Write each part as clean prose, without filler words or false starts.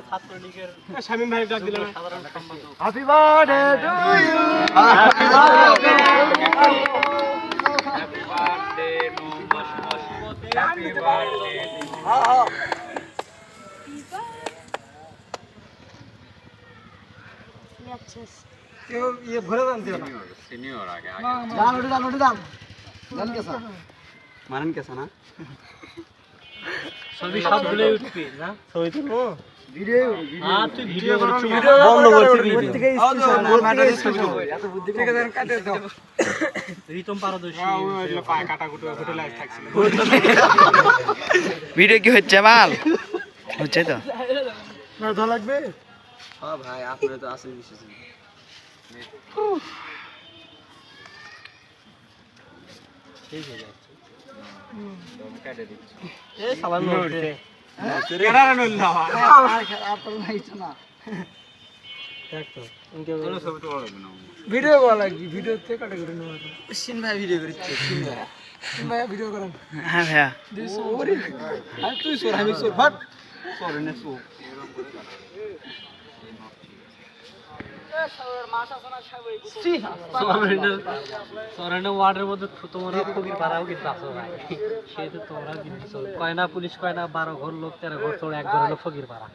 ছাত্রলীগের শামীম ভাই ডাক দিলাম সাধারণ সম্পাদক। Happy birthday to you, happy birthday, happy birthday, happy birthday. কেউ ইয়ে ভরে দান দিও না। সিনিয়র আগে দান ওটা দান, ওটা দান। দান কেসা? মানেন কেসা না? ছবি সবগুলো উঠবি না? ছবি তুলবো? ভিডিও তুই ভিডিও করছিস? বন্ধ করছিস থেকে স্পেশাল ম্যাটার স্পেশাল এত বুদ্ধি থেকে দেন কাটে দাও। রিতম পারদর্শী ওইগুলো পায় কাটা কুটো কুটো লাইভ থাকছিল। ভিডিও কি হচ্ছে মাল হচ্ছে তো না ধা লাগবে। হ্যাঁ ভাই আপনারা তো আসেন বিশেষ ঠিক হয়ে যাচ্ছে। দম কাটে দিচ্ছি। এই সালাম নড়ছে। কেডা নইল আর তো নাইছ না। দেখ তো ইনকে ছবি তো লাগবে না। ভিডিও করা লাগবে, ভিডিওতে কাটে করে নেওয়া। সিন ভাই ভিডিও করছে সিন ভাই ভাই ভিডিও করেন। হ্যাঁ ভাইয়া দিস ওরে আর তুই সর আমি সর বাট সর নে সো সরেন্ডার ওয়ার্ডের মধ্যে তোমরা ফকির ভাড়াও কিন্তু আসো ভাই। সেই তো তোমরা কিন্তু কয়না পুলিশ কয়না 12 ঘর লোক 13 ঘর চলে এক ঘর হলো ফকির ভাড়া।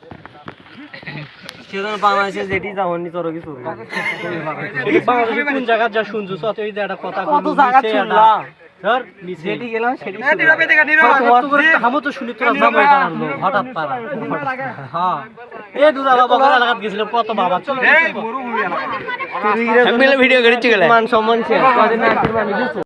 সেজন বাংলাদেশে যেটি যাওনি তোর কিছু বাংলাদেশে কোন জায়গা যা শুনছো সত এই যে একটা কথা কত জায়গা শুনলাম ধর যেটি গেলাম সেটি নীরবে থেকে হামো তো শুনি তোরা জামাই বানালো হঠাৎ পারা। হ্যাঁ এই দুরালা বগরা লাগাত গেছিল কত বাবা এই মরু হইয়া ভিডিও করেছি গেলে মান সম্মান শেয়ার